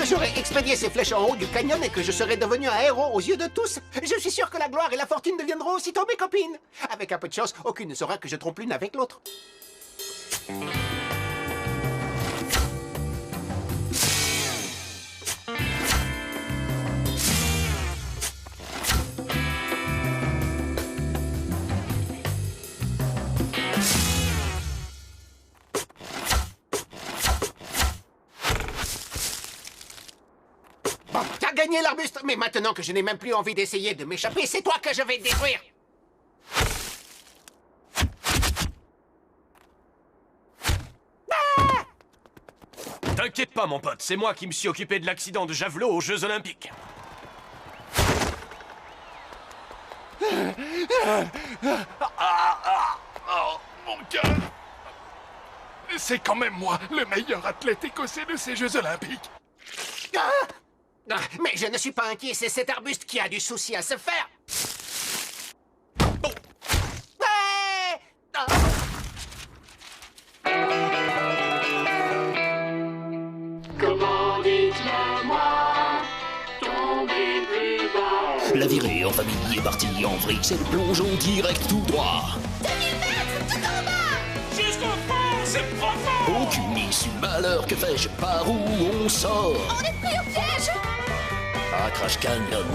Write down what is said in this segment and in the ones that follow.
que j'aurai expédié ces flèches en haut du canyon et que je serai devenu un héros aux yeux de tous, je suis sûr que la gloire et la fortune deviendront aussitôt mes copines. Avec un peu de chance, aucune ne saura que je trompe l'une avec l'autre. Bon, t'as gagné l'arbuste, mais maintenant que je n'ai même plus envie d'essayer de m'échapper, c'est toi que je vais détruire. T'inquiète pas, mon pote, c'est moi qui me suis occupé de l'accident de javelot aux Jeux Olympiques. Oh, mon cœur! C'est quand même moi, le meilleur athlète écossais de ces Jeux Olympiques. Mais je ne suis pas inquiet, c'est cet arbuste qui a du souci à se faire. Ouais. Comment dites-le moi, tomber plus bas. La virée en famille est partie en vrille, c'est le plongeon direct tout droit. 2000 mètres tout en bas. Jusqu'au fond, c'est profond! Aucune issue, malheur, que fais-je, par où on sort? On est pris au piège. À Crash Canyon.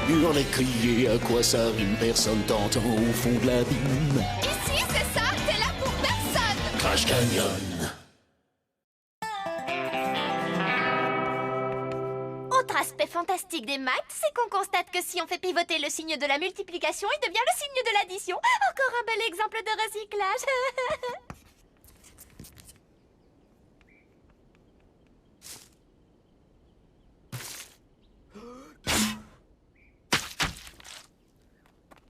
Hurler, crier, à quoi ça rime, personne t'entend au fond de l'abîme. Ici, c'est ça, t'es là pour personne. Crash Canyon. Autre aspect fantastique des maths, c'est qu'on constate que si on fait pivoter le signe de la multiplication, il devient le signe de l'addition. Encore un bel exemple de recyclage.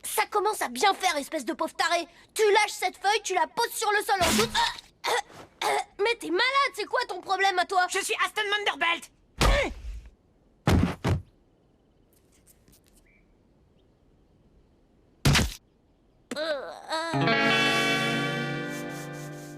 Ça commence à bien faire, espèce de pauvre taré. Tu lâches cette feuille, tu la poses sur le sol en doute. Mais t'es malade, c'est quoi ton problème à toi? Je suis Aston Manderbelt.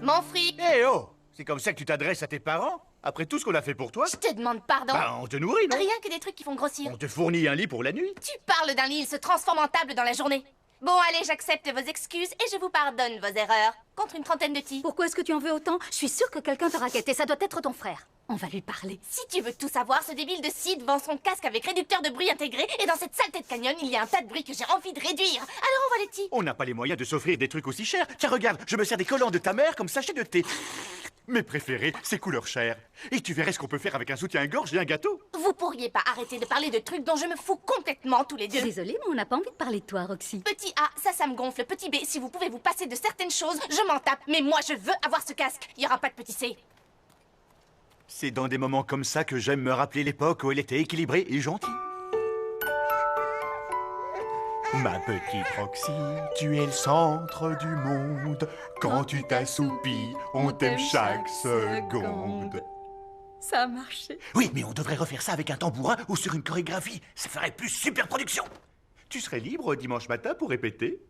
Mon fric, Eh oh! C'est comme ça que tu t'adresses à tes parents? Après tout ce qu'on a fait pour toi? je te demande pardon. Bah, on te nourrit, non? Rien que des trucs qui font grossir. On te fournit un lit pour la nuit? Tu parles d'un lit, il se transforme en table dans la journée. Bon, allez, j'accepte vos excuses et je vous pardonne vos erreurs. Contre une trentaine de tirs. Pourquoi est-ce que tu en veux autant? Je suis sûre que quelqu'un t'a raquetté, ça doit être ton frère. On va lui parler. Si tu veux tout savoir, ce débile de Sid vend son casque avec réducteur de bruit intégré et dans cette saleté de canyon, il y a un tas de bruit que j'ai envie de réduire. Alors on va les tirs. On n'a pas les moyens de s'offrir des trucs aussi chers. Tiens, regarde, je me sers des collants de ta mère comme sachet de thé. Mes préférés, c'est couleur chair. Et tu verrais ce qu'on peut faire avec un soutien-gorge et un gâteau. Vous pourriez pas arrêter de parler de trucs dont je me fous complètement tous les deux. Désolée, mais on n'a pas envie de parler de toi, Roxy. Petit A, ça me gonfle. Petit B, si vous pouvez vous passer de certaines choses, je m'en tape. Mais moi, je veux avoir ce casque. Il y aura pas de petit C. C'est dans des moments comme ça que j'aime me rappeler l'époque où elle était équilibrée et gentille. Ma petite Roxy, tu es le centre du monde. Quand tu t'assoupis, on t'aime chaque seconde. Ça a marché. Oui, mais on devrait refaire ça avec un tambourin ou sur une chorégraphie. Ça ferait plus super production. Tu serais libre dimanche matin pour répéter?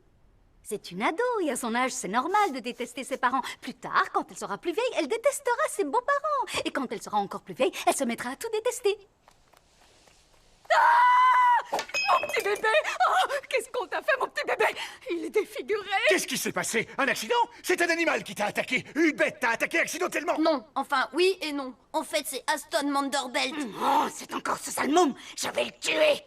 C'est une ado et à son âge, c'est normal de détester ses parents. Plus tard, quand elle sera plus vieille, elle détestera ses beaux-parents. Et quand elle sera encore plus vieille, elle se mettra à tout détester. Ah! Mon petit bébé! Oh, qu'est-ce qu'on t'a fait, mon petit bébé? Il est défiguré! Qu'est-ce qui s'est passé? Un accident? C'est un animal qui t'a attaqué. Une bête t'a attaqué accidentellement. Non, enfin, oui et non. En fait, c'est Aston Manderbelt. Oh, c'est encore ce sale môme! Je vais le tuer!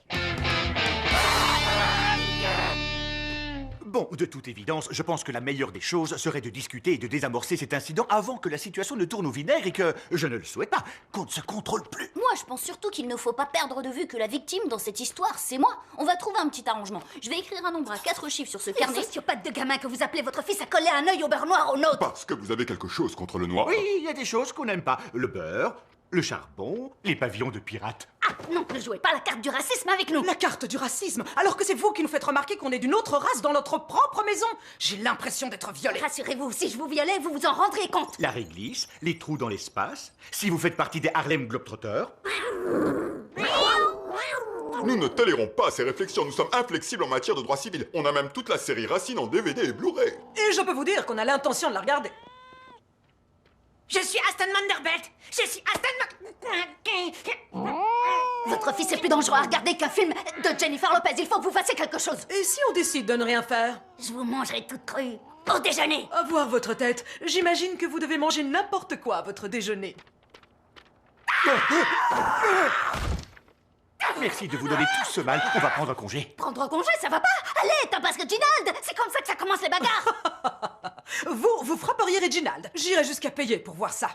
Bon, de toute évidence, je pense que la meilleure des choses serait de discuter et de désamorcer cet incident avant que la situation ne tourne au vinaigre et que, je ne le souhaite pas, qu'on ne se contrôle plus. Moi, je pense surtout qu'il ne faut pas perdre de vue que la victime dans cette histoire, c'est moi. On va trouver un petit arrangement. Je vais écrire un nombre à 4 chiffres sur ce carnet. Les sociopathes de gamin que vous appelez votre fils a collé un œil au beurre noir au nôtre! Parce que vous avez quelque chose contre le noir. Oui, il y a des choses qu'on n'aime pas. Le beurre, le charbon, les pavillons de pirates. Ah, non, ne jouez pas la carte du racisme avec nous! La carte du racisme, alors que c'est vous qui nous faites remarquer qu'on est d'une autre race dans notre propre maison. J'ai l'impression d'être violée. Rassurez-vous, si je vous violais, vous vous en rendriez compte! La réglisse, les trous dans l'espace, si vous faites partie des Harlem Globetrotters. Nous ne tolérons pas ces réflexions, nous sommes inflexibles en matière de droit civil. On a même toute la série Racine en DVD et Blu-ray. Et je peux vous dire qu'on a l'intention de la regarder. Je suis Aston Manderbelt. Je suis Aston votre fils est plus dangereux à regarder qu'un film de Jennifer Lopez. Il faut que vous fassiez quelque chose. Et si on décide de ne rien faire? Je vous mangerai toute crue au déjeuner. À voir votre tête, j'imagine que vous devez manger n'importe quoi à votre déjeuner. Merci de vous donner tout ce mal. On va prendre congé. Prendre congé, ça va pas? Allez, tabasse Reginald. C'est comme ça que ça commence les bagarres. Vous frapperiez Reginald. J'irai jusqu'à payer pour voir ça.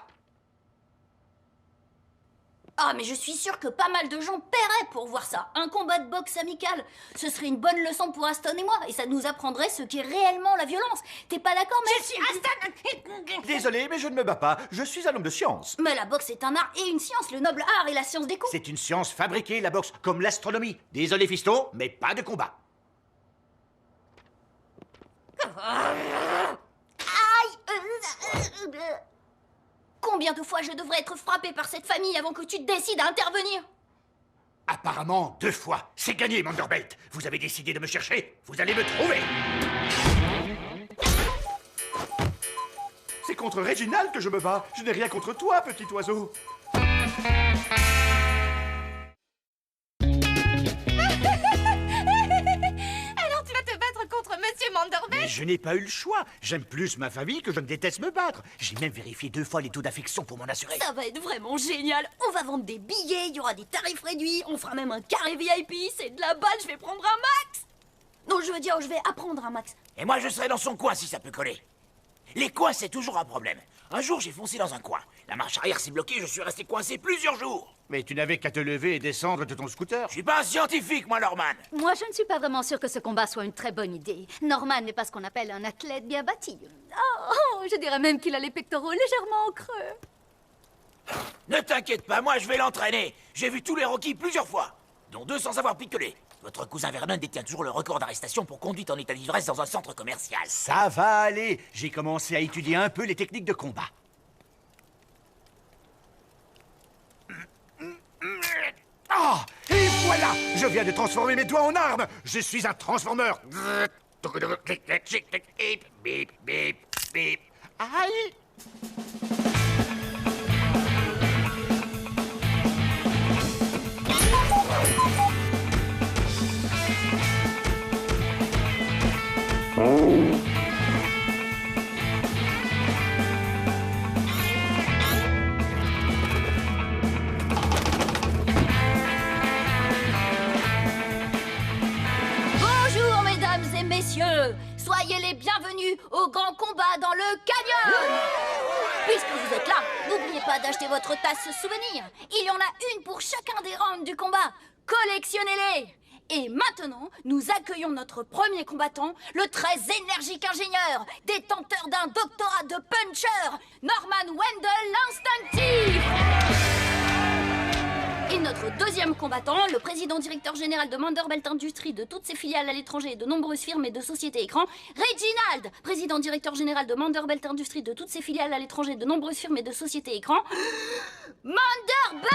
Ah, mais je suis sûre que pas mal de gens paieraient pour voir ça. Un combat de boxe amical. Ce serait une bonne leçon pour Aston et moi. Et ça nous apprendrait ce qu'est réellement la violence. T'es pas d'accord, mais... Je suis Aston. Désolé, mais je ne me bats pas. Je suis un homme de science. Mais la boxe est un art et une science. Le noble art et la science des coups. C'est une science fabriquée, la boxe, comme l'astronomie. Désolé, fiston, mais pas de combat. Combien de fois je devrais être frappée par cette famille avant que tu te décides à intervenir? Apparemment, 2 fois. C'est gagné, Manderbelt. Vous avez décidé de me chercher. Vous allez me trouver. C'est contre Reginald que je me bats. Je n'ai rien contre toi, petit oiseau. Alors tu vas te battre contre Monsieur Manderbelt? Mais je n'ai pas eu le choix. J'aime plus ma famille que je ne déteste me battre. J'ai même vérifié 2 fois les taux d'affection pour m'en assurer. Ça va être vraiment génial. On va vendre des billets, il y aura des tarifs réduits, on fera même un carré VIP, c'est de la balle, je vais prendre un max. Non, je veux dire, je vais apprendre un max. Et moi, je serai dans son coin si ça peut coller. Les coins, c'est toujours un problème. Un jour, j'ai foncé dans un coin. La marche arrière s'est bloquée, je suis resté coincé plusieurs jours. Mais tu n'avais qu'à te lever et descendre de ton scooter. Je suis pas un scientifique, moi, Norman. Moi, je ne suis pas vraiment sûre que ce combat soit une très bonne idée. Norman n'est pas ce qu'on appelle un athlète bien bâti. Oh, je dirais même qu'il a les pectoraux légèrement en creux. Ne t'inquiète pas, moi, je vais l'entraîner. J'ai vu tous les Rockies plusieurs fois, dont 2 sans avoir picolé. Votre cousin Vernon détient toujours le record d'arrestation pour conduite en état d'ivresse dans un centre commercial. Ça va aller. J'ai commencé à étudier un peu les techniques de combat. Ah! Et voilà! Je viens de transformer mes doigts en armes! Je suis un transformeur! Aïe! Bonjour mesdames et messieurs, soyez les bienvenus au grand combat dans le canyon. Puisque vous êtes là, n'oubliez pas d'acheter votre tasse souvenir. Il y en a une pour chacun des rounds du combat. Collectionnez-les. Et maintenant, nous accueillons notre premier combattant, le très énergique ingénieur, détenteur d'un doctorat de puncher, Norman Wendell l'instinctif. Et notre deuxième combattant, le président directeur général de Manderbelt Industries, de toutes ses filiales à l'étranger et de nombreuses firmes et de sociétés écrans, Reginald, président directeur général de Manderbelt Industries, de toutes ses filiales à l'étranger et de nombreuses firmes et de sociétés écrans, Manderbelt.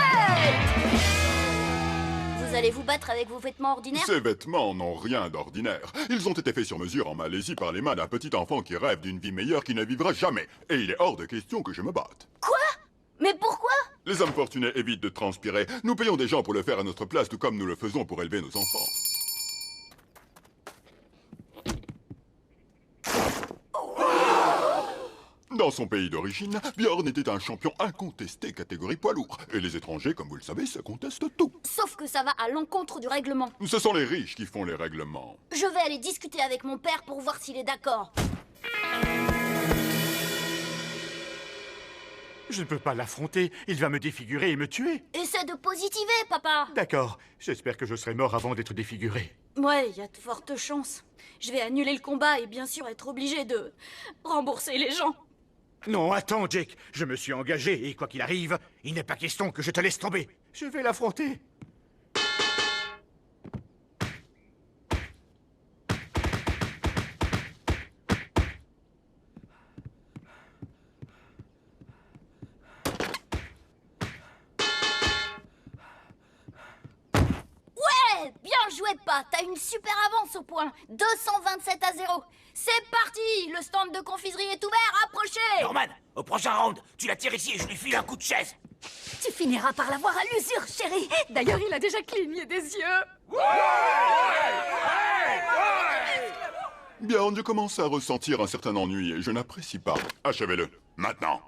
Vous allez vous battre avec vos vêtements ordinaires? Ces vêtements n'ont rien d'ordinaire. Ils ont été faits sur mesure en Malaisie par les mains d'un petit enfant qui rêve d'une vie meilleure qui ne vivra jamais. Et il est hors de question que je me batte. Quoi? Mais pourquoi? Les hommes fortunés évitent de transpirer. Nous payons des gens pour le faire à notre place, tout comme nous le faisons pour élever nos enfants. Dans son pays d'origine, Bjorn était un champion incontesté catégorie poids lourd. Et les étrangers, comme vous le savez, se contestent tout. Sauf que ça va à l'encontre du règlement. Ce sont les riches qui font les règlements. Je vais aller discuter avec mon père pour voir s'il est d'accord. Je ne peux pas l'affronter. Il va me défigurer et me tuer. Essaie de positiver, papa. D'accord. J'espère que je serai mort avant d'être défiguré. Ouais, il y a de fortes chances. Je vais annuler le combat et bien sûr être obligé de rembourser les gens. Non, attends, Jake. Je me suis engagé et quoi qu'il arrive, il n'est pas question que je te laisse tomber. Je vais l'affronter. Ouais, bien joué, pas. T'as une super avance au point. 227-0. C'est parti. Le stand de confiserie est ouvert. Approchez. Norman, au prochain round, tu la tires ici et je lui file un coup de chaise. Tu finiras par l'avoir à l'usure, chérie. D'ailleurs, il a déjà cligné des yeux. Bien, je commence à ressentir un certain ennui et je n'apprécie pas. Achevez-le, maintenant.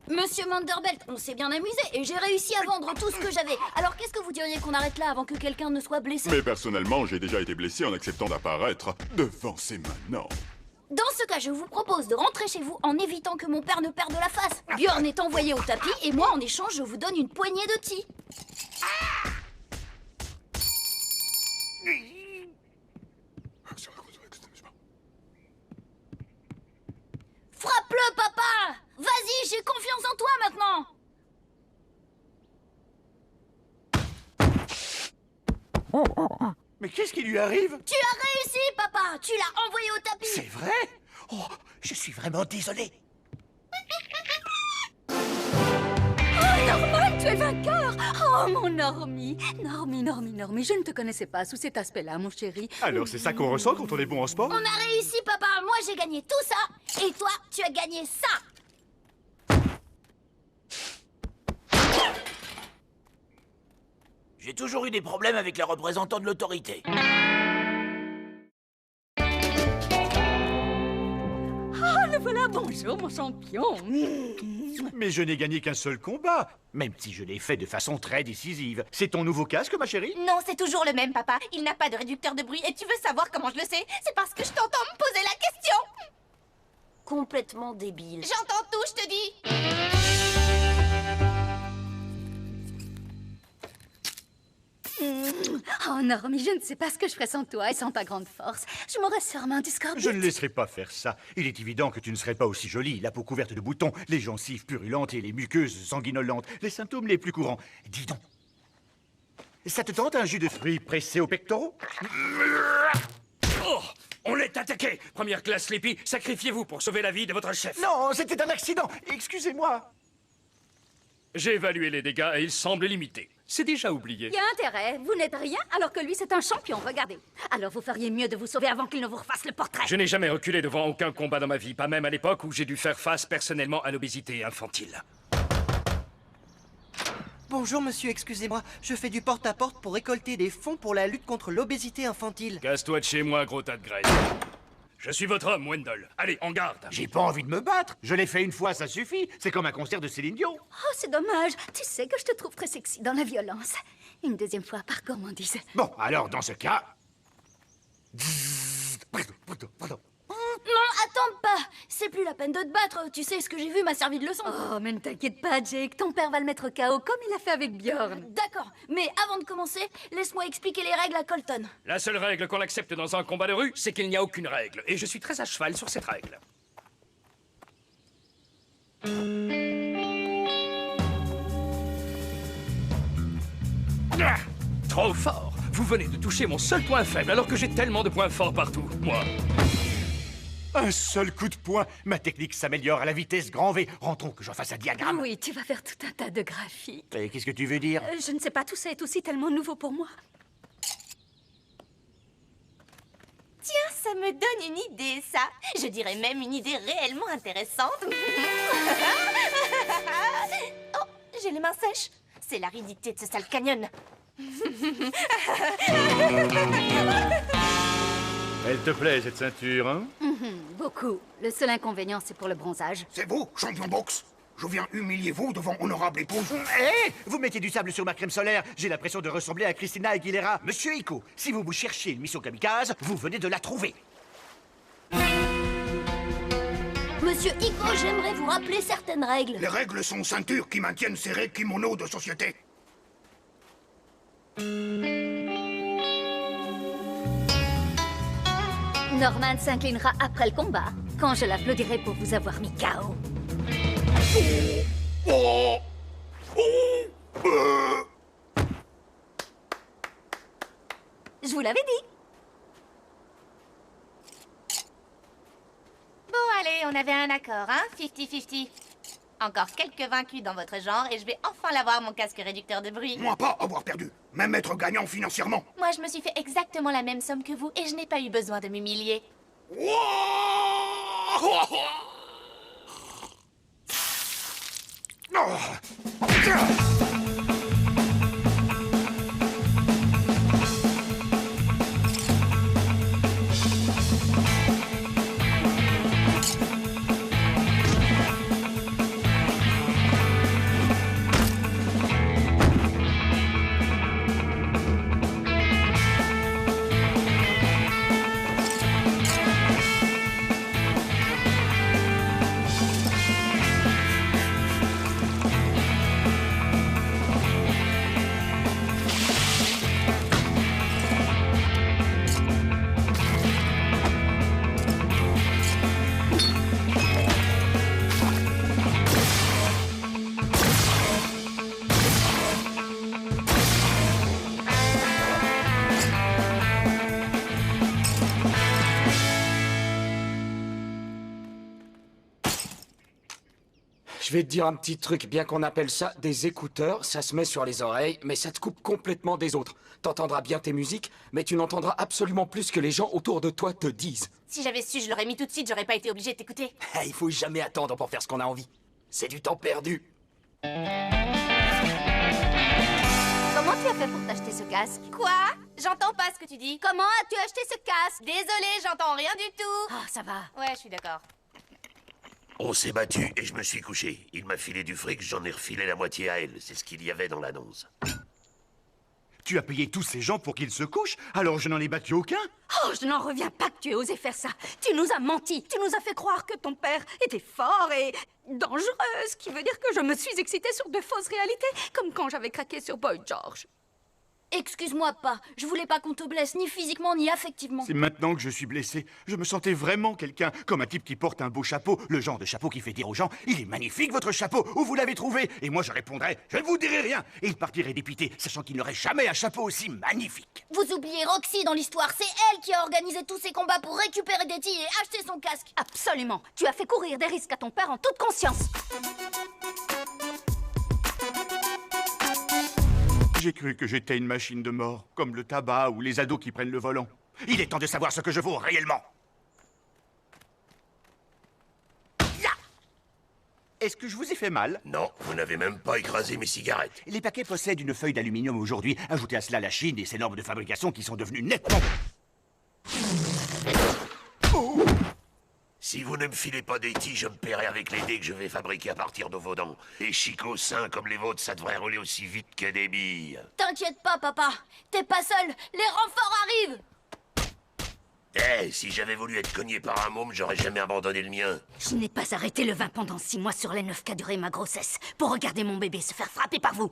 Monsieur Manderbelt, on s'est bien amusé et j'ai réussi à vendre tout ce que j'avais. Alors qu'est-ce que vous diriez qu'on arrête là avant que quelqu'un ne soit blessé? Mais personnellement, j'ai déjà été blessé en acceptant d'apparaître devant ces maintenant. Dans ce cas, je vous propose de rentrer chez vous en évitant que mon père ne perde la face. Björn est envoyé au tapis et moi, en échange, je vous donne une poignée de thé. Frappe-le, papa! Vas-y, j'ai confiance en toi maintenant! Mais qu'est-ce qui lui arrive? Tu as réussi, papa! Tu l'as envoyé au tapis! C'est vrai? Oh, je suis vraiment désolé. Oh, Norman, tu es vainqueur! Oh, mon Normie! Normie, je ne te connaissais pas sous cet aspect-là, mon chéri. Alors c'est ça qu'on ressent quand on est bon en sport? On a réussi, papa! Moi, j'ai gagné tout ça! Et toi, tu as gagné ça! J'ai toujours eu des problèmes avec les représentants de l'autorité. Ah, le voilà, bonjour, mon champion. Mais je n'ai gagné qu'un seul combat, même si je l'ai fait de façon très décisive. C'est ton nouveau casque, ma chérie? Non, c'est toujours le même, papa. Il n'a pas de réducteur de bruit. Et tu veux savoir comment je le sais? C'est parce que je t'entends me poser la question. Complètement débile. J'entends tout, je te dis. Oh, Normie, je ne sais pas ce que je ferais sans toi et sans ta grande force. Je m'aurais sûrement du scorbut. Je ne laisserai pas faire ça. Il est évident que tu ne serais pas aussi jolie. La peau couverte de boutons, les gencives purulentes et les muqueuses sanguinolentes. Les symptômes les plus courants. Dis donc. Ça te tente un jus de fruits pressé aux pectoraux? Oh! On est attaqué! Première classe, Sleepy, sacrifiez-vous pour sauver la vie de votre chef. Non, c'était un accident. Excusez-moi. J'ai évalué les dégâts et ils semblent limités. C'est déjà oublié. Il y a intérêt. Vous n'êtes rien alors que lui, c'est un champion. Regardez. Alors vous feriez mieux de vous sauver avant qu'il ne vous refasse le portrait. Je n'ai jamais reculé devant aucun combat dans ma vie, pas même à l'époque où j'ai dû faire face personnellement à l'obésité infantile. Bonjour monsieur, excusez-moi, je fais du porte-à-porte pour récolter des fonds pour la lutte contre l'obésité infantile. Casse-toi de chez moi, gros tas de graisse. Je suis votre homme, Wendell. Allez, en garde. J'ai pas envie de me battre. Je l'ai fait une fois, ça suffit. C'est comme un concert de Céline Dion. Oh, c'est dommage. Tu sais que je te trouve très sexy dans la violence. Une deuxième fois, par gourmandise. Bon, alors, dans ce cas... Non, attends pas! C'est plus la peine de te battre. Tu sais, ce que j'ai vu m'a servi de leçon. Oh, mais ne t'inquiète pas, Jake. Ton père va le mettre KO comme il a fait avec Björn. D'accord, mais avant de commencer, laisse-moi expliquer les règles à Colton. La seule règle qu'on accepte dans un combat de rue, c'est qu'il n'y a aucune règle. Et je suis très à cheval sur cette règle. Ah, trop fort! Vous venez de toucher mon seul point faible alors que j'ai tellement de points forts partout, moi. Un seul coup de poing. Ma technique s'améliore à la vitesse grand V. Rentrons que j'en fasse un diagramme. Oui, tu vas faire tout un tas de graphiques. Et qu'est-ce que tu veux dire? Je ne sais pas, tout ça est aussi tellement nouveau pour moi. Tiens, ça me donne une idée, ça. Je dirais même une idée réellement intéressante. Oh, j'ai les mains sèches. C'est l'aridité de ce sale canyon. Elle te plaît, cette ceinture, hein? Beaucoup. Le seul inconvénient, c'est pour le bronzage. C'est vous, champion boxe. Je viens humilier vous devant honorable épouse. Hé! Vous mettez du sable sur ma crème solaire. J'ai l'impression de ressembler à Christina Aguilera. Monsieur Iko, si vous cherchiez une mission kamikaze, vous venez de la trouver. Monsieur Iko, j'aimerais vous rappeler certaines règles. Les règles sont ceintures qui maintiennent serré kimono de société. Norman s'inclinera après le combat, quand je l'applaudirai pour vous avoir mis KO. Je vous l'avais dit. Bon, allez, on avait un accord, hein? 50-50. Encore quelques vaincus dans votre genre et je vais enfin l'avoir, mon casque réducteur de bruit. Moi pas avoir perdu, même être gagnant financièrement. Moi, je me suis fait exactement la même somme que vous et je n'ai pas eu besoin de m'humilier. Wow! Je vais te dire un petit truc, bien qu'on appelle ça des écouteurs, ça se met sur les oreilles, mais ça te coupe complètement des autres. T'entendras bien tes musiques, mais tu n'entendras absolument plus ce que les gens autour de toi te disent. Si j'avais su, je l'aurais mis tout de suite, j'aurais pas été obligée de t'écouter. Il faut jamais attendre pour faire ce qu'on a envie. C'est du temps perdu. Comment tu as fait pour t'acheter ce casque? Quoi? J'entends pas ce que tu dis. Comment as-tu acheté ce casque? Désolée, j'entends rien du tout. Ah, ça va. Ouais, je suis d'accord. On s'est battu et je me suis couché. Il m'a filé du fric, j'en ai refilé la moitié à elle. C'est ce qu'il y avait dans l'annonce. Tu as payé tous ces gens pour qu'ils se couchent, alors je n'en ai battu aucun? Oh, je n'en reviens pas que tu aies osé faire ça. Tu nous as menti. Tu nous as fait croire que ton père était fort et dangereux, ce qui veut dire que je me suis excitée sur de fausses réalités, comme quand j'avais craqué sur Boy George. Excuse-moi pas, je voulais pas qu'on te blesse, ni physiquement, ni affectivement. C'est maintenant que je suis blessé. Je me sentais vraiment quelqu'un, comme un type qui porte un beau chapeau, le genre de chapeau qui fait dire aux gens « Il est magnifique votre chapeau, où vous l'avez trouvé ?» Et moi je répondrais « Je ne vous dirai rien !» Et il partirait dépité, sachant qu'il n'aurait jamais un chapeau aussi magnifique. Vous oubliez Roxy dans l'histoire, c'est elle qui a organisé tous ces combats pour récupérer Detty et acheter son casque. Absolument, tu as fait courir des risques à ton père en toute conscience. J'ai cru que j'étais une machine de mort, comme le tabac ou les ados qui prennent le volant. Il est temps de savoir ce que je vaux réellement. Ya! Est-ce que je vous ai fait mal? Non, vous n'avez même pas écrasé mes cigarettes. Les paquets possèdent une feuille d'aluminium aujourd'hui. Ajoutez à cela la Chine et ses normes de fabrication qui sont devenues nettement... Oh! Si vous ne me filez pas Detty, je me paierai avec les dés que je vais fabriquer à partir de vos dents. Et chicots sains comme les vôtres, ça devrait rouler aussi vite que des billes. T'inquiète pas, papa. T'es pas seul. Les renforts arrivent. Si j'avais voulu être cogné par un môme, j'aurais jamais abandonné le mien. Je n'ai pas arrêté le vin pendant 6 mois sur les 9 qu'a duré ma grossesse pour regarder mon bébé se faire frapper par vous.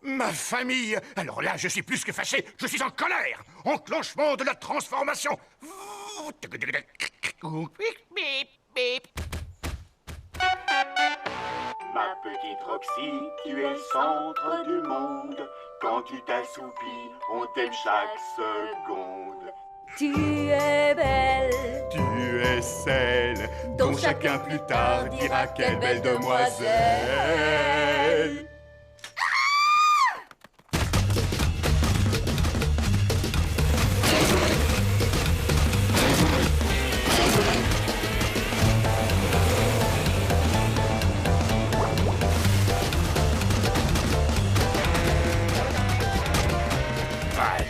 Ma famille! Alors là, je suis plus que fâché, je suis en colère! Enclenchement de la transformation! Ma petite Roxy, tu es le centre du monde. Quand tu t'assoupis, on t'aime chaque seconde. Tu es belle, Tu es celle dont chacun plus tard dira quelle belle demoiselle.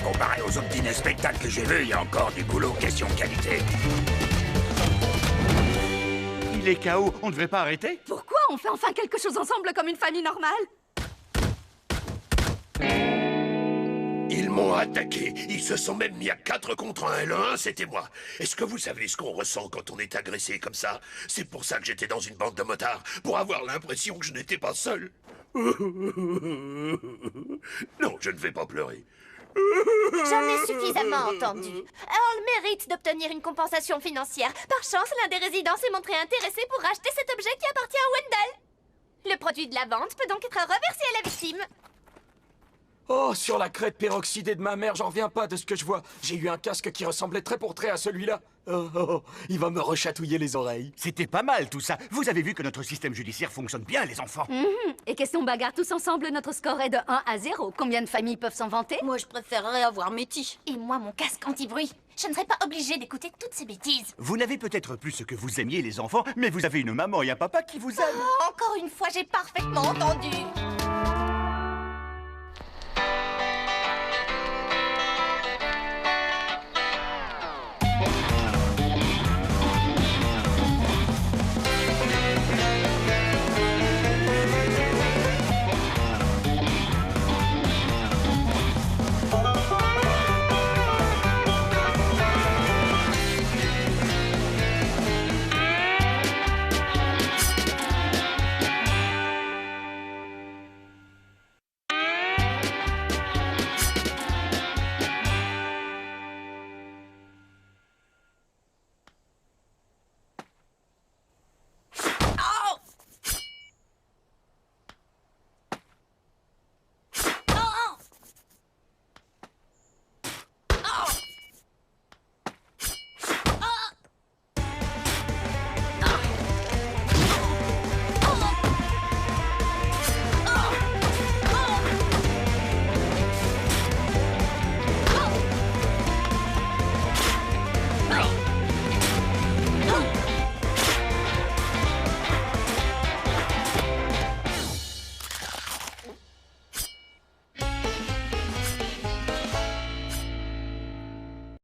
Comparé aux autres dîners spectacles que j'ai vus, il y a encore du boulot, question qualité. Il est KO, on ne devrait pas arrêter? Pourquoi on fait enfin quelque chose ensemble comme une famille normale? Ils m'ont attaqué. Ils se sont même mis à 4 contre 1. Et le 1, c'était moi. Est-ce que vous savez ce qu'on ressent quand on est agressé comme ça? C'est pour ça que j'étais dans une bande de motards, pour avoir l'impression que je n'étais pas seul. Non, je ne vais pas pleurer. J'en ai suffisamment entendu. Earl mérite d'obtenir une compensation financière. Par chance, l'un des résidents s'est montré intéressé pour acheter cet objet qui appartient à Wendell. Le produit de la vente peut donc être reversé à la victime. Oh, sur la crête peroxydée de ma mère, j'en reviens pas de ce que je vois. J'ai eu un casque qui ressemblait trait pour trait à celui-là. Il va me rechatouiller les oreilles. C'était pas mal tout ça. Vous avez vu que notre système judiciaire fonctionne bien, les enfants. Et question bagarre tous ensemble, notre score est de 1 à 0. Combien de familles peuvent s'en vanter? Moi, je préférerais avoir Métis. Et moi, mon casque anti-bruit. Je ne serais pas obligée d'écouter toutes ces bêtises. Vous n'avez peut-être plus ce que vous aimiez, les enfants, mais vous avez une maman et un papa qui vous aiment. Oh, encore une fois, j'ai parfaitement entendu.